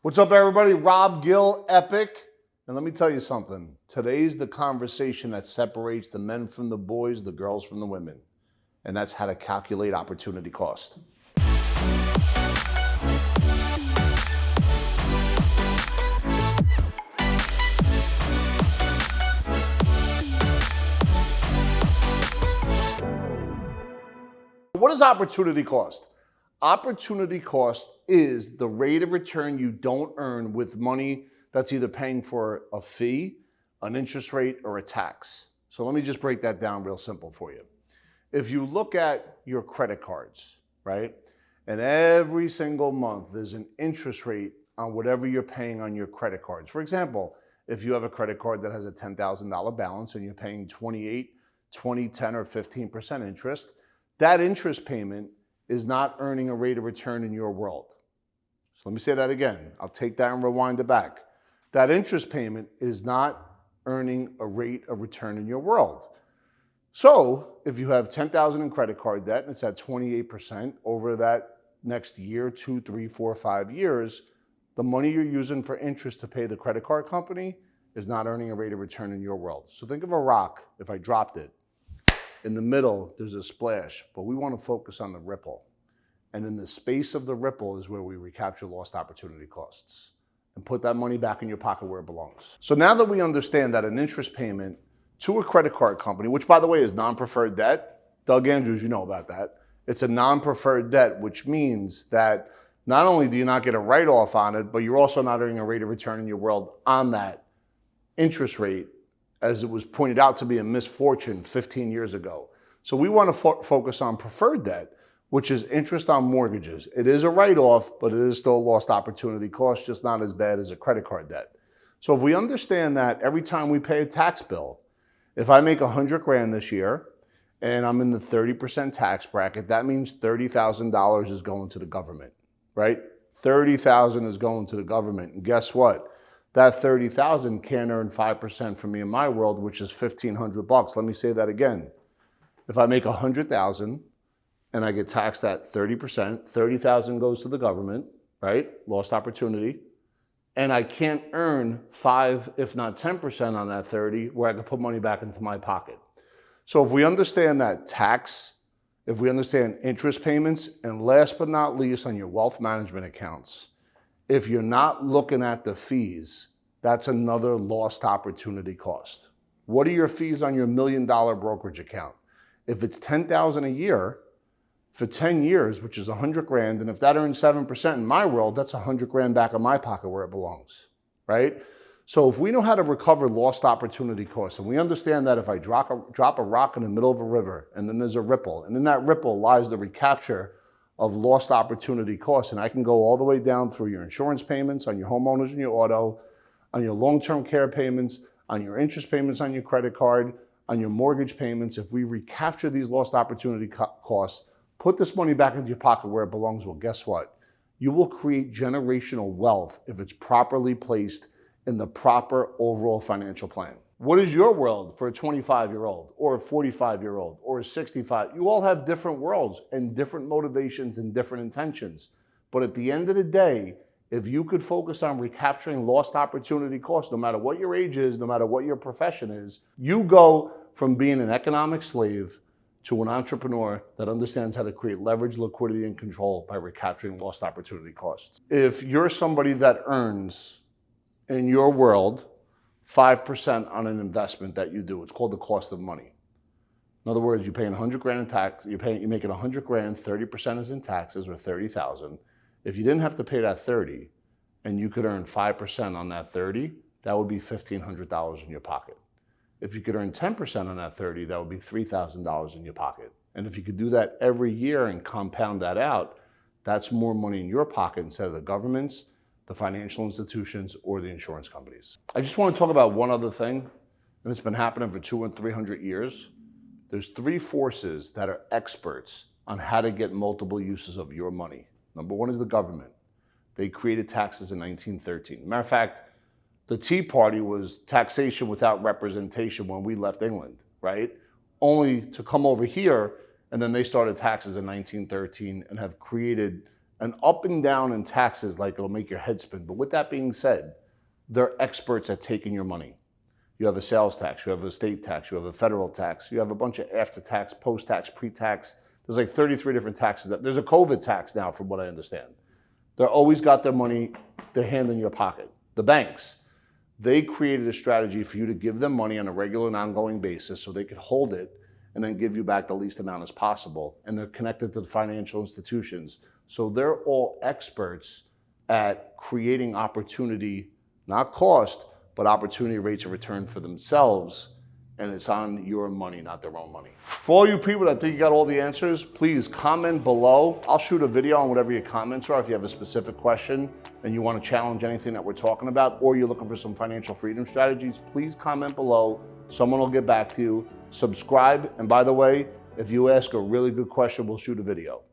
What's up, everybody? Rob Gill, Epic. And let me tell you something. Today's the conversation that separates the men from the boys, the girls from the women. And that's how to calculate opportunity cost. What is opportunity cost? Opportunity cost is the rate of return you don't earn with money that's either paying for a fee, an interest rate, or a tax. So let me just break that down real simple for you. If you look at your credit cards, right, and every single month there's an interest rate on whatever you're paying on your credit cards. For example, if you have a credit card that has a $10,000 balance and you're paying 28, 20, 10, or 15% interest, that interest payment is not earning a rate of return in your world. So let me say that again. I'll take that and rewind it back. That interest payment is not earning a rate of return in your world. So if you have $10,000 in credit card debt and it's at 28% over that next year, 2, 3, 4, 5 years, the money you're using for interest to pay the credit card company is not earning a rate of return in your world. So think of a rock. If I dropped it, in the middle, there's a splash, but we want to focus on the ripple. And in the space of the ripple is where we recapture lost opportunity costs and put that money back in your pocket where it belongs. So now that we understand that an interest payment to a credit card company, which by the way is non-preferred debt, Doug Andrews, you know about that. It's a non-preferred debt, which means that not only do you not get a write-off on it, but you're also not earning a rate of return in your world on that interest rate, as it was pointed out to be a misfortune 15 years ago. So we want to focus on preferred debt, which is interest on mortgages. It is a write-off, but it is still a lost opportunity cost, just not as bad as a credit card debt. So if we understand that every time we pay a tax bill, if I make $100,000 this year and I'm in the 30% tax bracket, that means $30,000 is going to the government, right? $30,000 is going to the government. And guess what? That $30,000 can't earn 5% for me in my world, which is $1,500. Let me say that again. If I make $100,000 and I get taxed at 30%, $30,000 goes to the government, right? Lost opportunity. And I can't earn 5, if not 10% on that 30, where I can put money back into my pocket. So if we understand that tax, if we understand interest payments, and last but not least on your wealth management accounts, if you're not looking at the fees, that's another lost opportunity cost. What are your fees on your $1 million brokerage account? If it's $10,000 a year for 10 years, which is $100,000, and if that earns 7% in my world, that's $100,000 back in my pocket where it belongs, right? So if we know how to recover lost opportunity costs, and we understand that if I drop a rock in the middle of a river, and then there's a ripple, and in that ripple lies the recapture of lost opportunity costs, and I can go all the way down through your insurance payments on your homeowners and your auto, on your long-term care payments, on your interest payments on your credit card, on your mortgage payments. If we recapture these lost opportunity costs, put this money back into your pocket where it belongs, well, guess what? You will create generational wealth if it's properly placed in the proper overall financial plan. What is your world for a 25-year-old or a 45-year-old or a 65? You all have different worlds and different motivations and different intentions. But at the end of the day, if you could focus on recapturing lost opportunity costs, no matter what your age is, no matter what your profession is, you go from being an economic slave to an entrepreneur that understands how to create leverage, liquidity, and control by recapturing lost opportunity costs. If you're somebody that earns in your world 5% on an investment that you do, it's called the cost of money. In other words, you're paying $100,000 in tax, you're making $100,000, 30% is in taxes, or $30,000. If you didn't have to pay that 30 and you could earn 5% on that 30, that would be $1,500 in your pocket. If you could earn 10% on that 30, that would be $3,000 in your pocket. And if you could do that every year and compound that out, that's more money in your pocket instead of the government's, the financial institutions, or the insurance companies. I just want to talk about one other thing, and it's been happening for 200 and 300 years. There's 3 forces that are experts on how to get multiple uses of your money. Number 1 is the government. They created taxes in 1913. Matter of fact, the Tea Party was taxation without representation when we left England, right? Only to come over here, and then they started taxes in 1913 and have created and up and down in taxes like it'll make your head spin. But with that being said, they're experts at taking your money. You have a sales tax, you have a state tax, you have a federal tax, you have a bunch of after-tax, post-tax, pre-tax. There's like 33 different taxes. There's a COVID tax now, from what I understand. They're always got their money, their hand in your pocket. The banks, they created a strategy for you to give them money on a regular and ongoing basis so they could hold it and then give you back the least amount as possible. And they're connected to the financial institutions. So they're all experts at creating opportunity, not cost, but opportunity rates of return for themselves. And it's on your money, not their own money. For all you people that think you got all the answers, please comment below. I'll shoot a video on whatever your comments are. If you have a specific question and you want to challenge anything that we're talking about, or you're looking for some financial freedom strategies, please comment below. Someone will get back to you. Subscribe. And by the way, if you ask a really good question, we'll shoot a video.